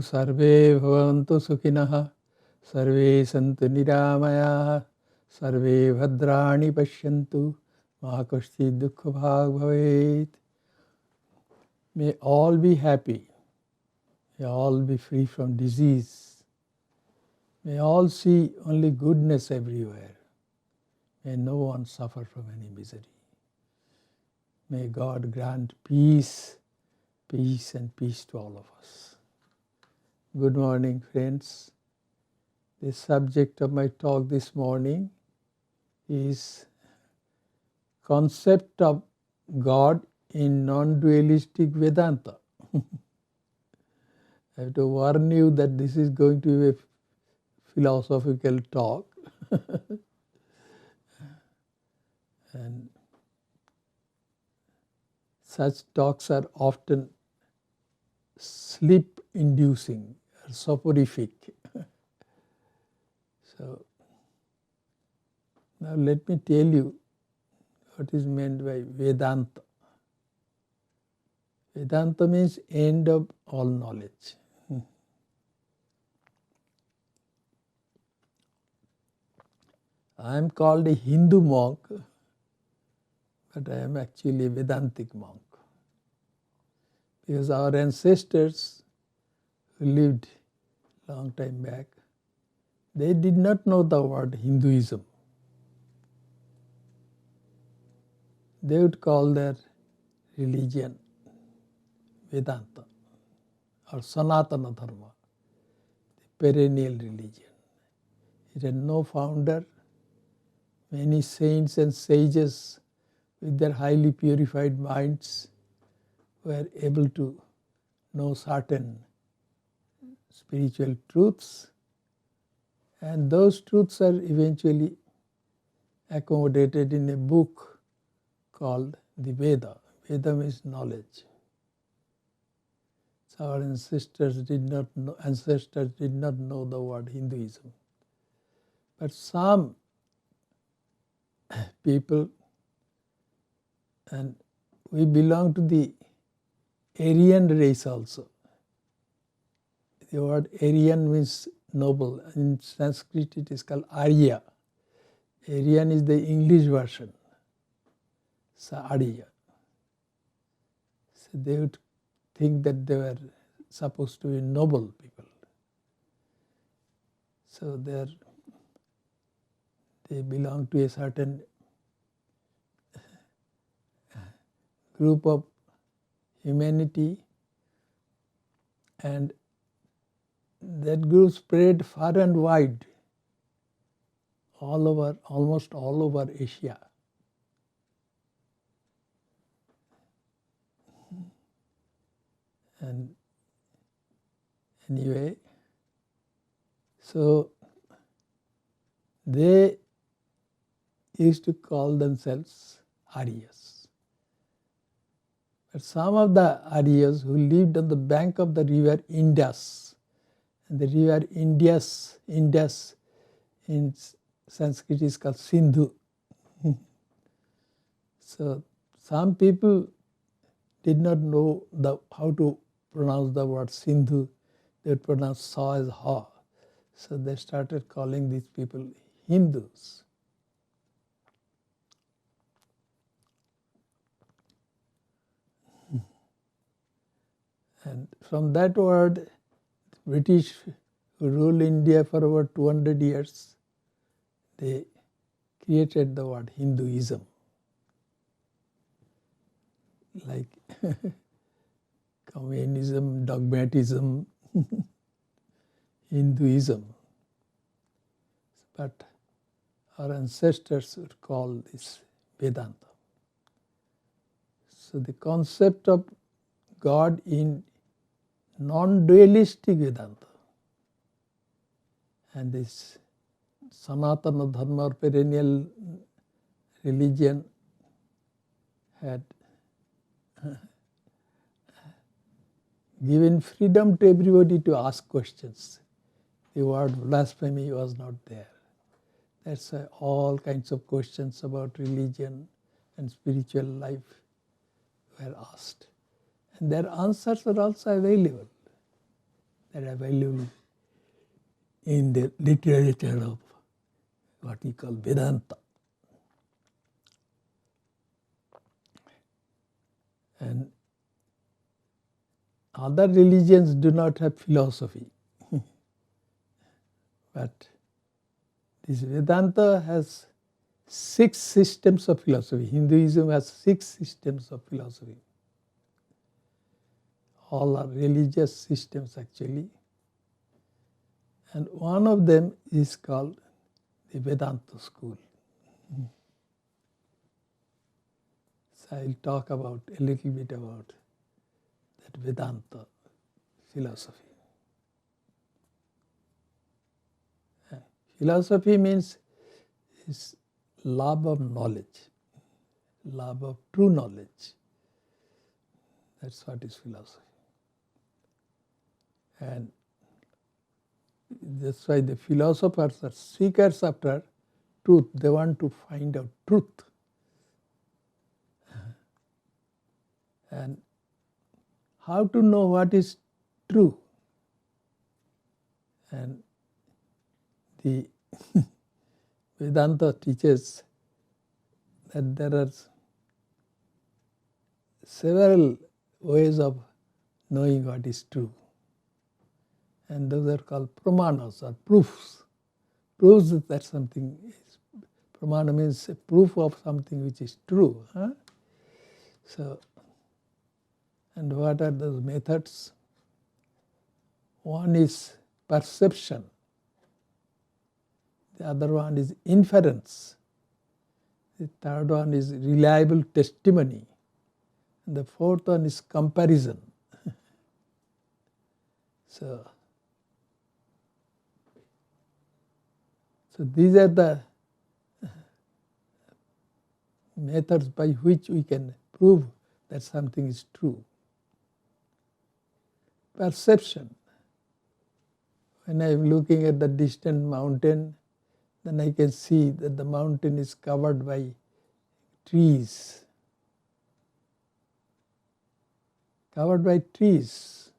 Sarve bhavantu sukhinah, sarve santu niramayah, sarve bhadrani pashyantu, ma kashchid dukkha bhag bhavet. May all be happy, may all be free from disease, may all see only goodness everywhere, may no one suffer from any misery. May God grant peace, peace and peace to all of us. Good morning, friends. The subject of my talk this morning is concept of God in non-dualistic Vedanta. I have to warn you that this is going to be a philosophical talk. And such talks are often sleep-inducing or soporific. So, now let me tell you what is meant by Vedanta. Vedanta means end of all knowledge. I am called a Hindu monk, but I am actually a Vedantic monk. Because our ancestors who lived long time back, they did not know the word Hinduism. They would call their religion Vedanta or Sanatana Dharma, the perennial religion. It had no founder. Many saints and sages with their highly purified minds were able to know certain spiritual truths, and those truths are eventually accommodated in a book called the Veda. Veda means knowledge. So our ancestors did not know the word Hinduism. But some people, and we belong to the Aryan race also. The word Aryan means noble. In Sanskrit it is called Arya. Aryan is the English version. So Arya. So they would think that they were supposed to be noble people. So they belong to a certain group of humanity, and that group spread far and wide almost all over Asia. And anyway, so they used to call themselves Aryas. But some of the Aryas who lived on the bank of the river Indus, and the river Indus in Sanskrit is called Sindhu. So some people did not know how to pronounce the word Sindhu. They would pronounce Sa as Ha. So they started calling these people Hindus. And from that word, the British who ruled India for over 200 years, they created the word Hinduism. Like communism, dogmatism, Hinduism. But our ancestors would call this Vedanta. So the concept of God in non-dualistic Vedanta and this Sanatana Dharma or perennial religion had given freedom to everybody to ask questions. The word blasphemy was not there. That's why all kinds of questions about religion and spiritual life were asked. And their answers are also available. that are available in the literature of what we call Vedanta. And other religions do not have philosophy. But this Vedanta has 6 systems of philosophy. Hinduism has 6 systems of philosophy. All are religious systems actually. And one of them is called the Vedanta school. So I'll talk about a little bit about that Vedanta philosophy. Philosophy means is love of knowledge, love of true knowledge. That's what is philosophy. And that's why the philosophers are seekers after truth. They want to find out truth. And how to know what is true? And the Vedanta teaches that there are several ways of knowing what is true. And those are called pramanas or proofs. Proofs that something is. Pramana means a proof of something which is true. So, and what are those methods? One is perception. The other one is inference. The third one is reliable testimony. And the fourth one is comparison. So these are the methods by which we can prove that something is true. Perception. When I am looking at the distant mountain, then I can see that the mountain is covered by trees. Covered by trees,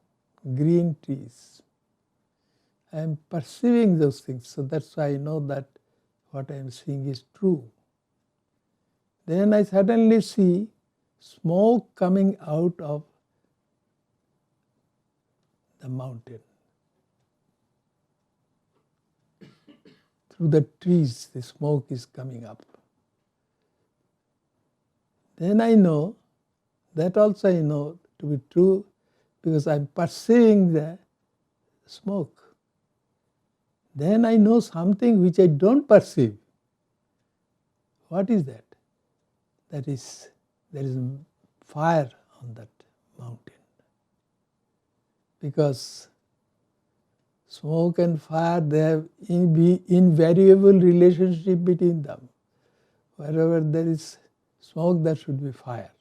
green trees. I am perceiving those things, so that's why I know that what I am seeing is true. Then I suddenly see smoke coming out of the mountain. Through the trees, the smoke is coming up. Then I know, that also I know to be true because I am perceiving the smoke. Then I know something which I don't perceive. What is that? That is, there is fire on that mountain. Because smoke and fire, they have invariable relationship between them. Wherever there is smoke, there should be fire.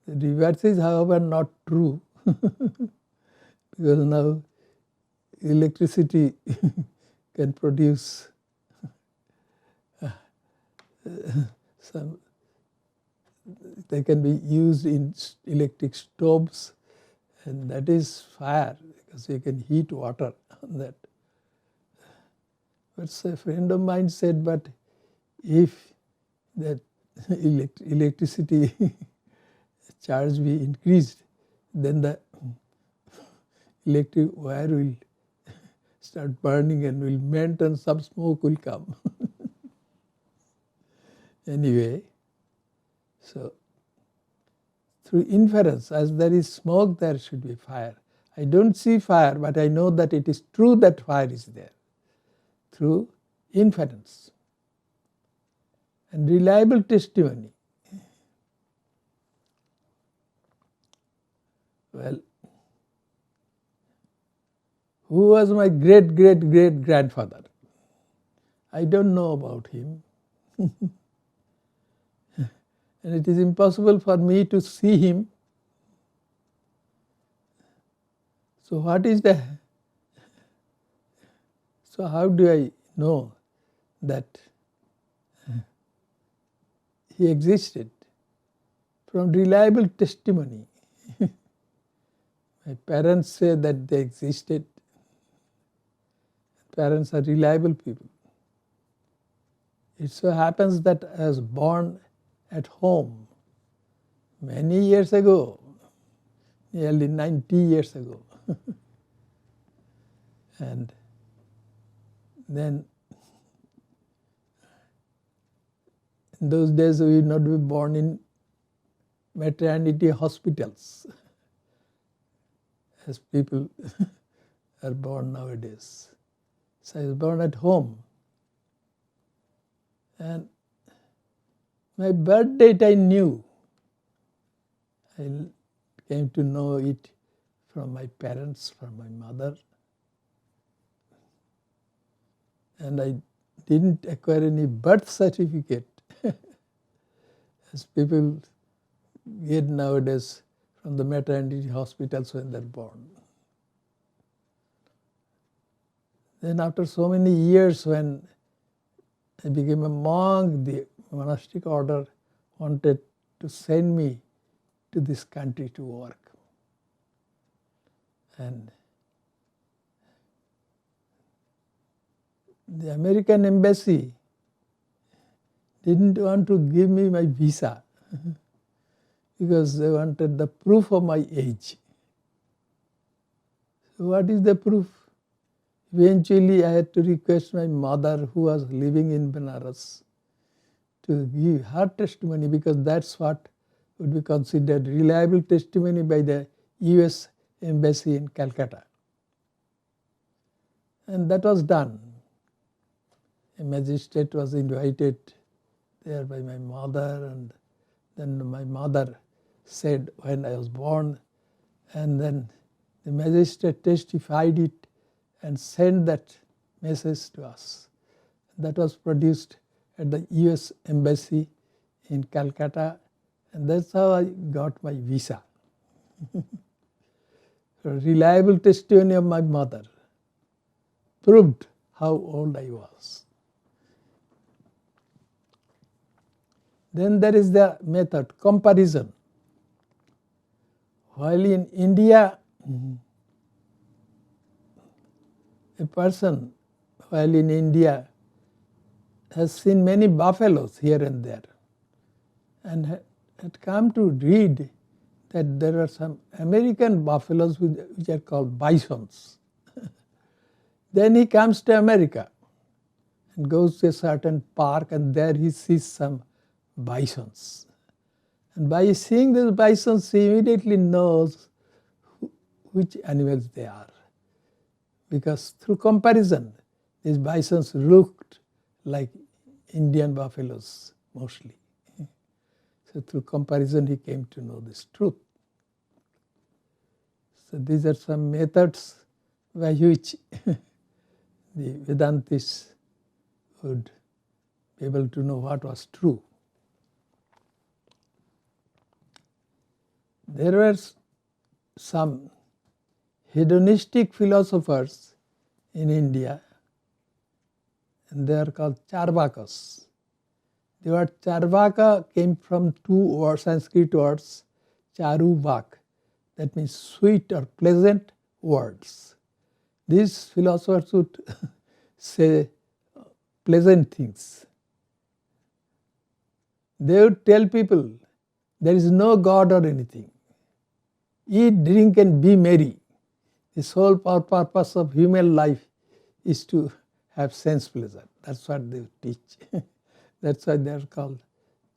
The reverse is, however, not true. Because now electricity can produce some, they can be used in electric stoves, and that is fire because you can heat water on that. But a friend of mine said, but if that electricity charge be increased, then the electric wire will start burning and will melt and some smoke will come. Anyway, so through inference, as there is smoke, there should be fire. I don't see fire, but I know that it is true that fire is there. Through inference and reliable testimony. Well, who was my great-great-great-grandfather? I don't know about him. And it is impossible for me to see him. So what is the... So how do I know that he existed? from reliable testimony. My parents say that they existed. Parents are reliable people. It so happens that I was born at home many years ago, nearly 90 years ago. And then in those days we would not be born in maternity hospitals as people are born nowadays. So I was born at home. And my birth date I knew. I came to know it from my parents, from my mother. And I didn't acquire any birth certificate as people get nowadays from the maternity hospitals when they're born. Then after so many years, when I became a monk, the monastic order wanted to send me to this country to work. And the American embassy didn't want to give me my visa because they wanted the proof of my age. So what is the proof? Eventually I had to request my mother, who was living in Benares, to give her testimony, because that's what would be considered reliable testimony by the US Embassy in Calcutta. And that was done. A magistrate was invited there by my mother, and then my mother said when I was born, and then the magistrate testified it and sent that message to us. That was produced at the US Embassy in Calcutta, and that's how I got my visa. A reliable testimony of my mother proved how old I was. Then there is the method, comparison. While in India, a person while in India has seen many buffaloes here and there, and had come to read that there are some American buffaloes which are called bisons. Then he comes to America and goes to a certain park, and there he sees some bisons. And by seeing these bisons, he immediately knows which animals they are. Because through comparison, these bisons looked like Indian buffaloes mostly. So through comparison, he came to know this truth. So these are some methods by which the Vedantists would be able to know what was true. There were some hedonistic philosophers in India, and they are called Charvakas. The word Charvaka came from two Sanskrit words, Charuvak, that means sweet or pleasant words. These philosophers would say pleasant things. They would tell people there is no God or anything. Eat, drink and be merry. The sole purpose of human life is to have sense pleasure. That's what they teach. That's why they are called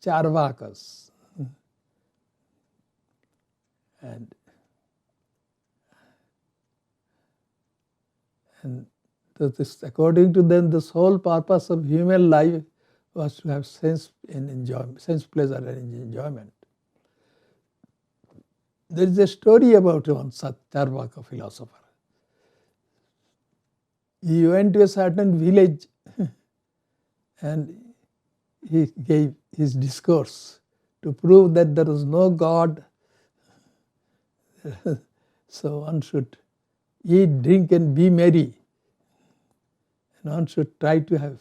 Charvakas. And so this, according to them, the sole purpose of human life was to have sense and enjoyment, sense pleasure and enjoyment. There is a story about one such Charvaka philosopher. He went to a certain village and he gave his discourse to prove that there was no God. So one should eat, drink and be merry. And one should try to have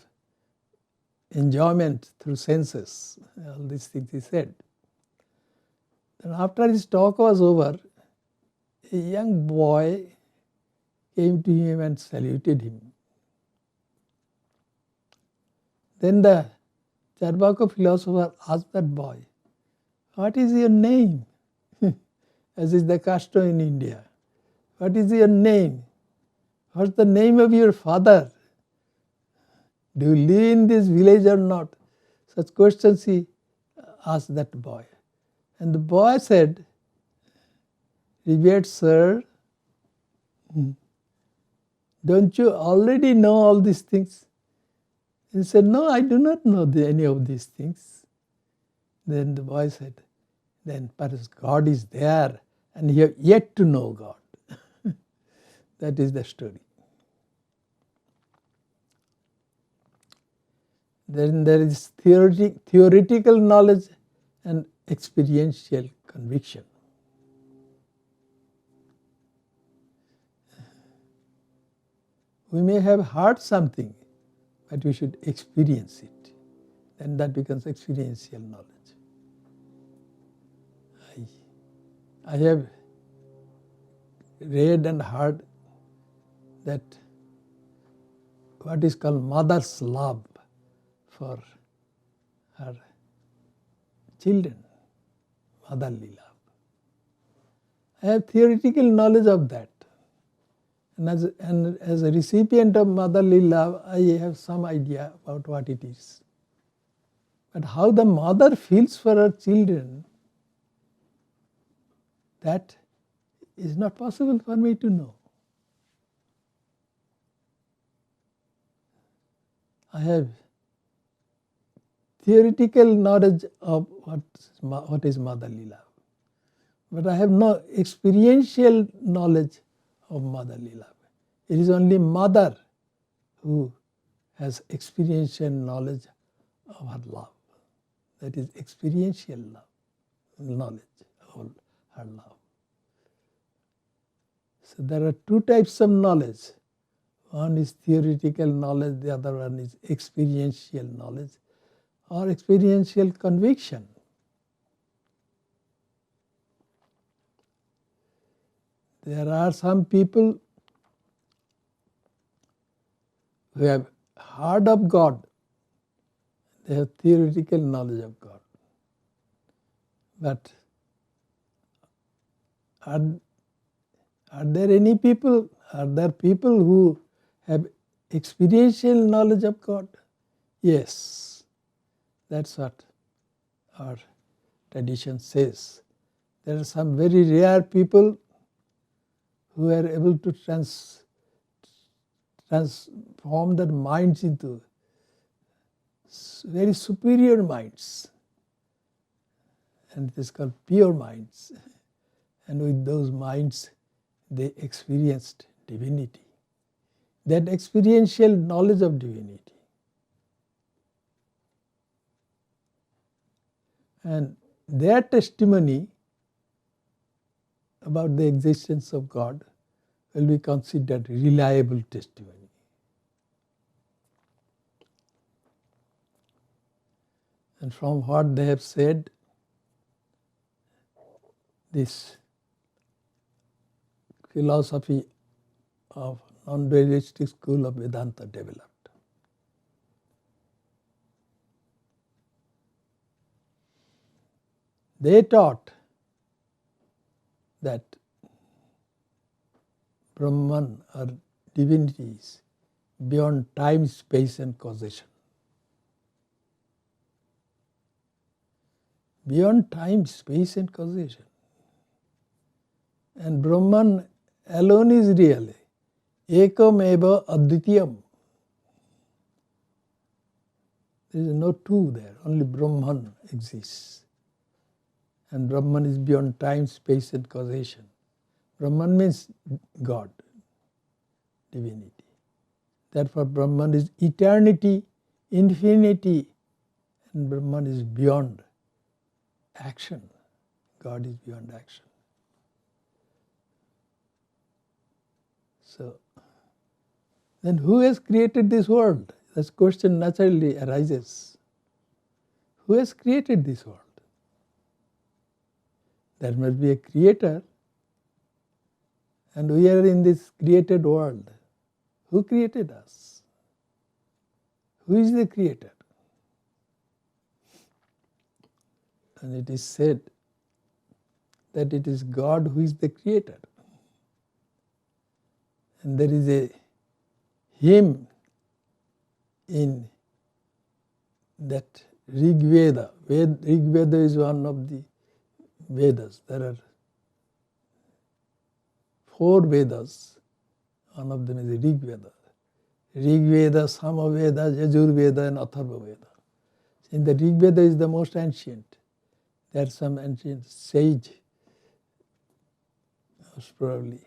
enjoyment through senses. All these things he said. And after his talk was over, a young boy came to him and saluted him. Then the Charvaka philosopher asked that boy, "What is your name?" As is the custom in India. "What is your name? What's the name of your father? Do you live in this village or not?" Such questions he asked that boy. And the boy said, "Revered sir, don't you already know all these things?" He said, "No, I do not know any of these things." Then the boy said, "Then perhaps God is there and you have yet to know God." That is the story. Then there is theoretical knowledge and experiential conviction. We may have heard something, but we should experience it. Then that becomes experiential knowledge. I have read and heard that what is called mother's love for her children, motherly love. I have theoretical knowledge of that. And as a recipient of motherly love, I have some idea about what it is. But how the mother feels for her children, that is not possible for me to know. I have theoretical knowledge of what is motherly love, but I have no experiential knowledge of motherly love. It is only mother who has experiential knowledge of her love. That is experiential knowledge of her love. So there are two types of knowledge. One is theoretical knowledge, the other one is experiential knowledge or experiential conviction. There are some people who have heard of God, they have theoretical knowledge of God. But are there people who have experiential knowledge of God? Yes, that's what our tradition says. There are some very rare people who are able to transform their minds into very superior minds. And it is called pure minds. And with those minds, they experienced divinity. That experiential knowledge of divinity. And their testimony about the existence of God will be considered reliable testimony. And from what they have said, this philosophy of Nondualistic school of Vedanta developed. They taught that Brahman or divinity is beyond time, space and causation. Beyond time, space and causation. And Brahman alone is real. Ekam eva advitiyam. There is no two there, only Brahman exists. And Brahman is beyond time, space and causation. Brahman means God, divinity. Therefore Brahman is eternity, infinity, and Brahman is beyond action. God is beyond action. So, then who has created this world? This question naturally arises. Who has created this world? there must be a creator, and we are in this created world. Who created us? Who is the creator? And it is said that it is God who is the creator. And there is a hymn in that Rig Veda. Rig Veda is one of the Vedas. There are 4 Vedas. One of them is Rig Veda. Rig Veda, Sama Veda, Yajur Veda and Atharva Veda. In the Rig Veda is the most ancient. There are some ancient sage, most probably,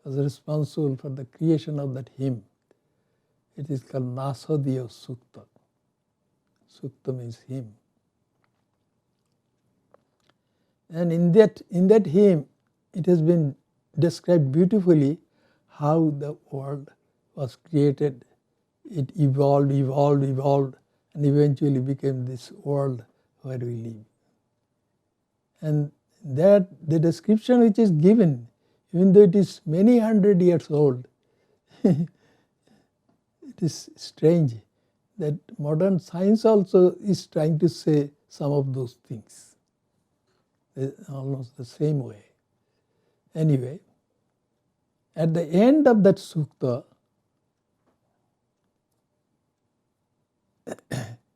was responsible for the creation of that hymn. It is called Nasadiya Sukta. Sukta means hymn. And in that hymn, it has been described beautifully how the world was created. It evolved, and eventually became this world where we live. And that the description which is given, even though it is many hundred years old, it is strange that modern science also is trying to say some of those things, almost the same way. Anyway, at the end of that sukta,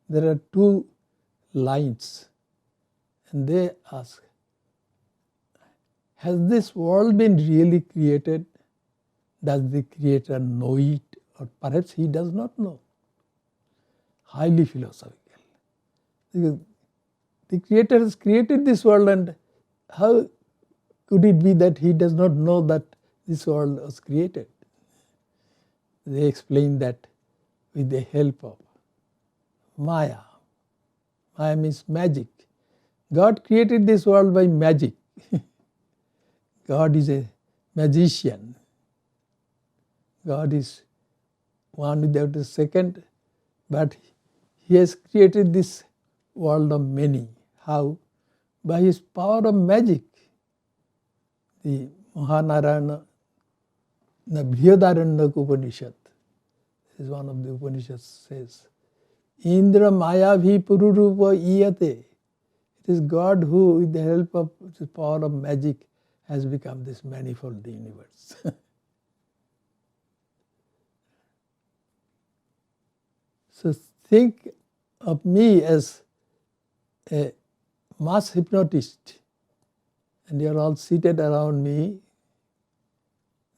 there are 2 lines, and they ask, has this world been really created? Does the creator know it? Or perhaps he does not know. Highly philosophical. Because the creator has created this world, and how could it be that he does not know that this world was created? They explain that with the help of Maya. Maya means magic. God created this world by magic. God is a magician. God is one without a second, but he has created this world of many. How? By his power of magic. The Mahanarayana, the Brihadaranyaka Upanishad, is one of the Upanishads, says, Indra Maya bhi pururupa iyate. It is God who, with the help of the power of magic, has become this manifold universe. So think of me as a mass hypnotist, and you are all seated around me.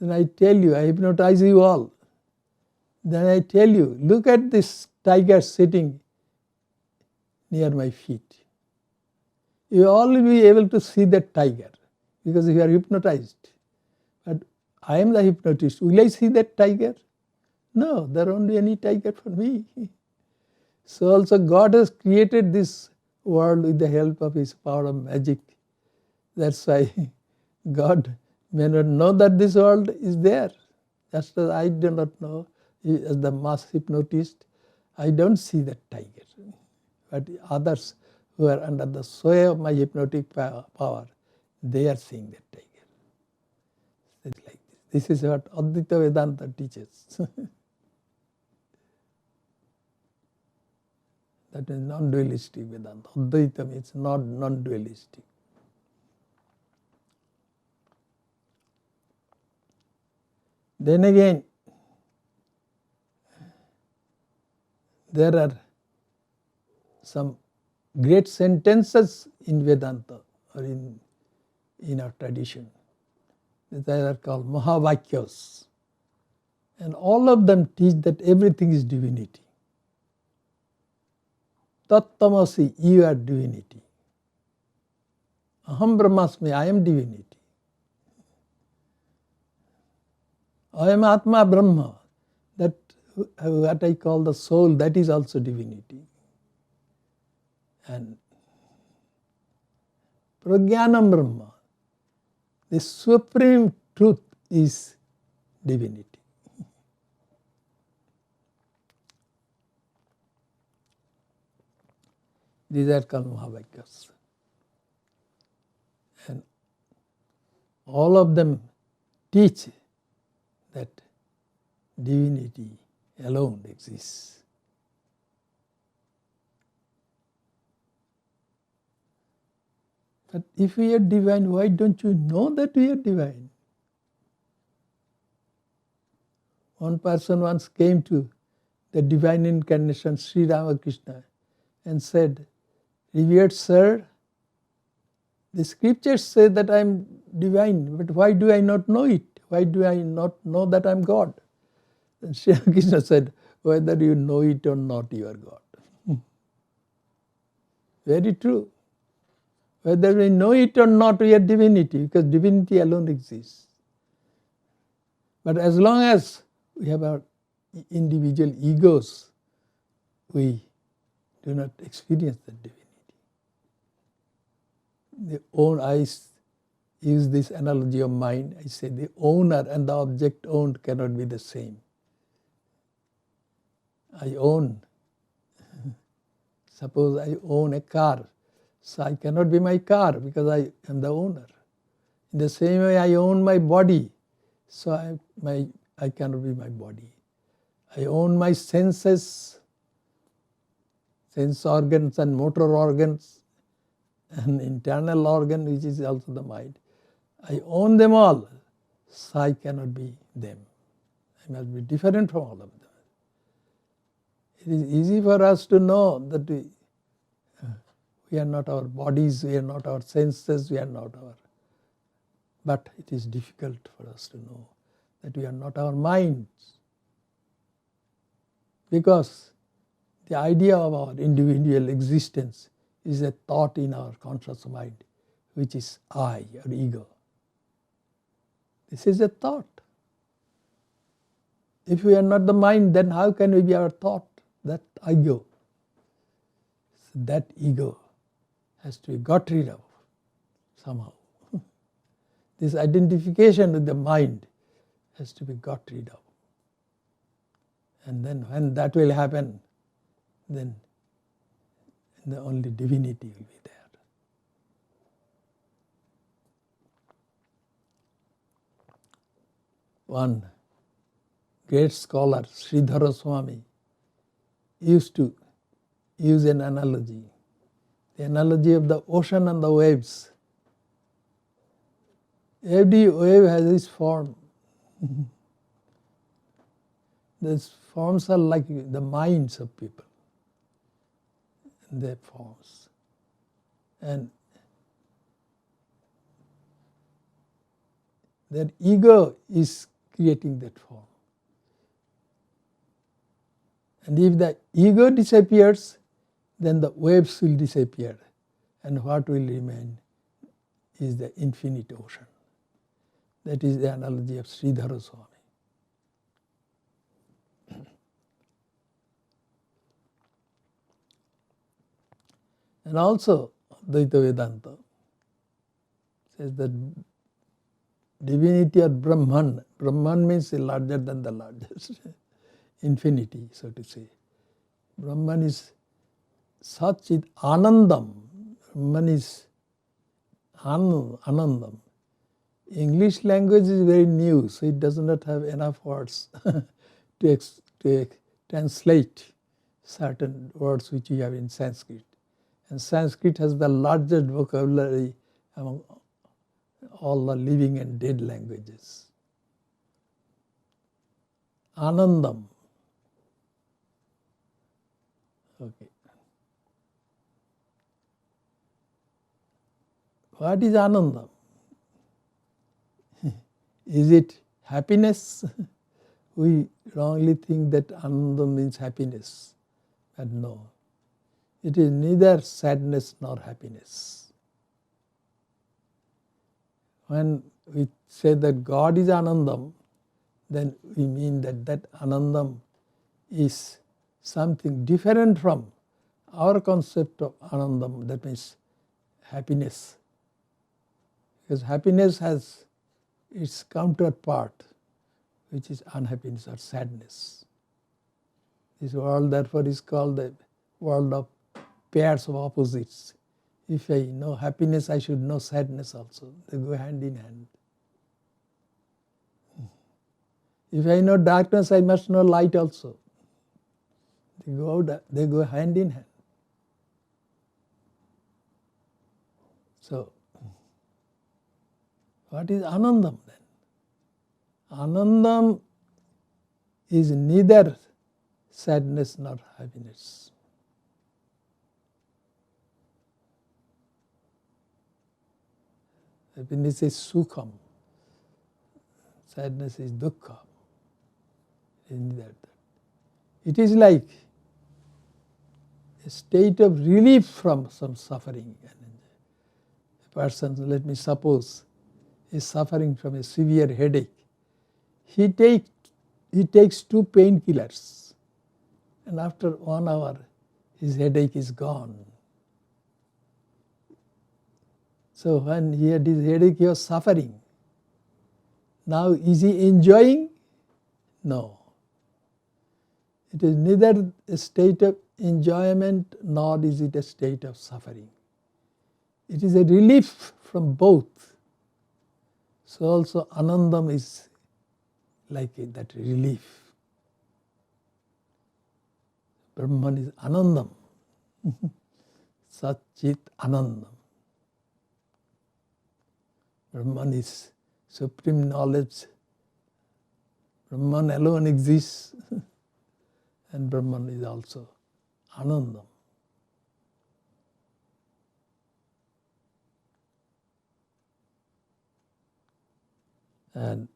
Then I tell you, I hypnotize you all. Then I tell you, look at this tiger sitting near my feet. You all will be able to see that tiger because you are hypnotized. But I am the hypnotist. Will I see that tiger? No, there won't be any tiger for me. So also God has created this world with the help of his power of magic. That's why God may not know that this world is there. Just as I do not know, as the mass hypnotist, I don't see that tiger. But others who are under the sway of my hypnotic power, they are seeing that tiger. It's like this. This is what Advaita Vedanta teaches. That is non-dualistic Vedanta. Advaita means not non-dualistic. Then again, there are some great sentences in Vedanta or in our tradition. They are called Mahavakyas. And all of them teach that everything is divinity. Tattamasi, you are divinity. Aham Brahmasmi, I am divinity. Ayam Atma Brahma, that what I call the soul, that is also divinity. And Prajnanam Brahma, the supreme truth is divinity. These are called Mahavakyas. And all of them teach that divinity alone exists. But if we are divine, why don't you know that we are divine? One person once came to the divine incarnation, Sri Ramakrishna, and said, "Revered sir, the scriptures say that I am divine, but why do I not know it? Why do I not know that I am God?" And Sri Ramakrishna said, "Whether you know it or not, you are God." Very true. Whether we know it or not, we are divinity, because divinity alone exists. But as long as we have our individual egos, we do not experience that divinity. I use this analogy of mind. I say the owner and the object owned cannot be the same. I own, suppose I own a car, so I cannot be my car because I am the owner. In the same way, I own my body, so I cannot be my body. I own my senses, sense organs and motor organs, and internal organ, which is also the mind. I own them all, so I cannot be them. I must be different from all of them. It is easy for us to know that we are not our bodies, we are not our senses, we are not our... But it is difficult for us to know that we are not our minds. Because the idea of our individual existence is a thought in our conscious mind, which is I, or ego. This is a thought. If we are not the mind, then how can we be our thought? That ego. So that ego has to be got rid of somehow. This identification with the mind has to be got rid of. And then when that will happen, then the only divinity will be there. One great scholar, Sridhara Swami, used to use an analogy, the analogy of the ocean and the waves. Every wave has its form. These forms are like the minds of people. Their forms. And their ego is creating that form. And if the ego disappears, then the waves will disappear. And what will remain is the infinite ocean. That is the analogy of Sridhara Swami. And also, Advaita Vedanta says that divinity or Brahman, Brahman means larger than the largest, infinity, so to say. Brahman is such anandam. Brahman is anandam. English language is very new, so it does not have enough words to translate certain words which we have in Sanskrit. And Sanskrit has the largest vocabulary among all the living and dead languages. Anandam. Okay. What is Anandam? Is it happiness? We wrongly think that Anandam means happiness. But no. It is neither sadness nor happiness. When we say that God is Anandam, then we mean that that Anandam is something different from our concept of Anandam, that means happiness. Because happiness has its counterpart, which is unhappiness or sadness. This world therefore is called the world of pairs of opposites. If I know happiness, I should know sadness also. They go hand in hand. If I know darkness, I must know light also. They go hand in hand. So, what is Anandam then? Anandam is neither sadness nor happiness. Happiness is sukham. Sadness is dukkha. It is neither that. It is like a state of relief from some suffering. A person, let me suppose, is suffering from a severe headache. He takes 2 painkillers, and after 1 hour his headache is gone. So when he had his headache, he was suffering. Now is he enjoying? No. It is neither a state of enjoyment nor is it a state of suffering. It is a relief from both. So also Anandam is like that relief. Brahman is Anandam. Satchit Anandam. Brahman is supreme knowledge. Brahman alone exists. And Brahman is also Anandam. And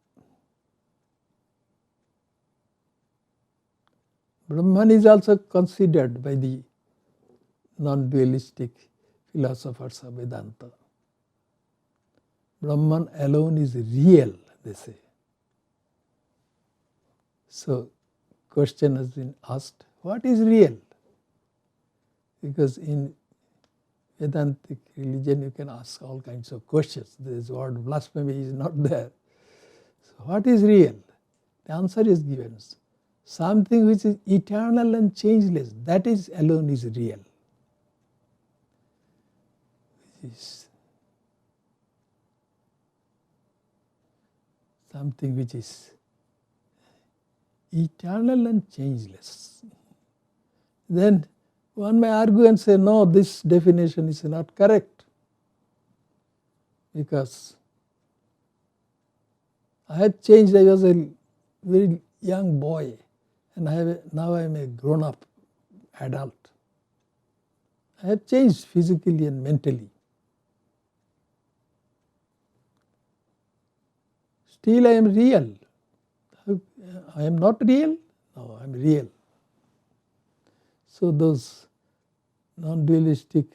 Brahman is also considered by the non-dualistic philosophers of Vedanta. Brahman alone is real, they say. So, question has been asked, what is real? Because in Vedantic religion you can ask all kinds of questions. This word blasphemy is not there. So what is real? The answer is given. Something which is eternal and changeless, that is alone is real. Which is something which is eternal and changeless. Then one may argue and say, no, this definition is not correct, because I had changed. I was a very young boy, and now I am a grown-up adult. I have changed physically and mentally. Still I am real. I am not real? No, I am real. So those non-dualistic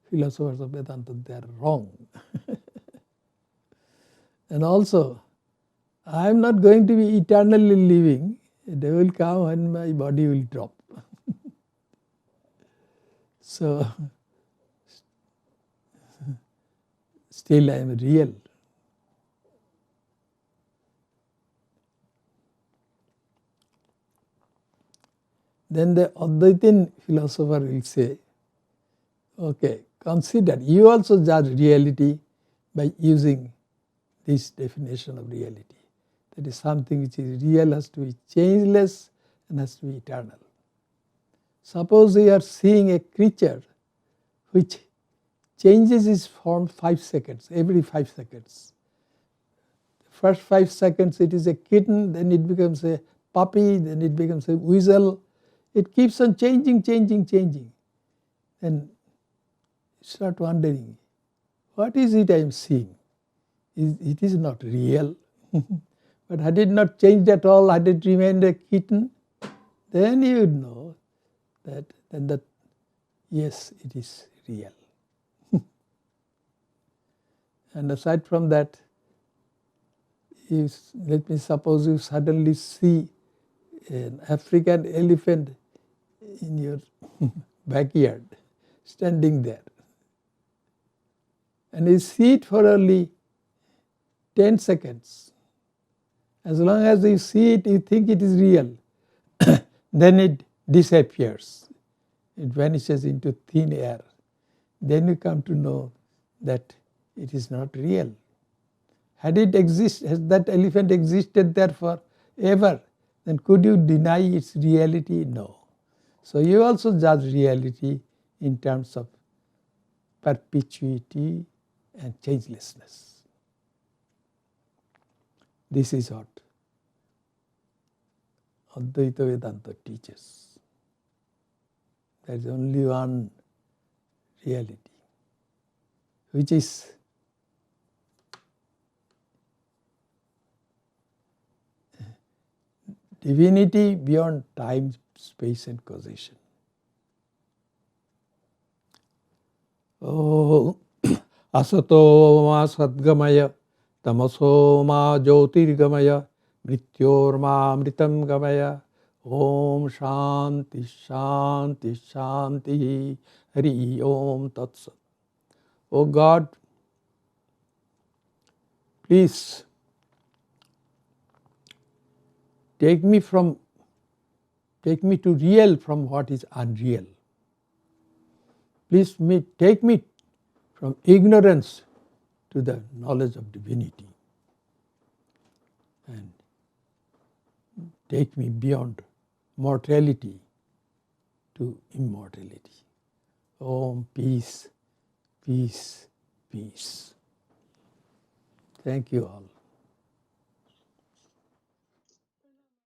philosophers of Vedanta, they are wrong. And also, I am not going to be eternally living. A day will come and my body will drop. So, still I am real. Then the Advaitin philosopher will say, okay, consider, you also judge reality by using this definition of reality. That is, something which is real has to be changeless and has to be eternal. Suppose you are seeing a creature which changes its form 5 seconds, every 5 seconds. The first 5 seconds it is a kitten, then it becomes a puppy, then it becomes a weasel. It keeps on changing. And you start wondering, what is it I am seeing? It is not real. But had it not changed at all, had it remained a kitten, then you would know that yes, it is real. And aside from that, let me suppose you suddenly see an African elephant in your backyard, standing there. And you see it for only 10 seconds. As long as you see it, you think it is real. Then it disappears. It vanishes into thin air. Then you come to know that it is not real. Had that elephant existed there for ever, then could you deny its reality? No. So you also judge reality in terms of perpetuity and changelessness. This is what Advaita Vedanta teaches. There is only one reality, which is divinity beyond time, space and causation. Oh, asato ma sadgamaya, tamaso ma jyotirgamaya, mrityorma amritam gamaya. Om Shanti Shanti Shanti Hari Om Tat Sat. O God, please take me to real from what is unreal. Please take me from ignorance to the knowledge of divinity, and take me beyond mortality to immortality. Om, peace, peace, peace. Thank you all.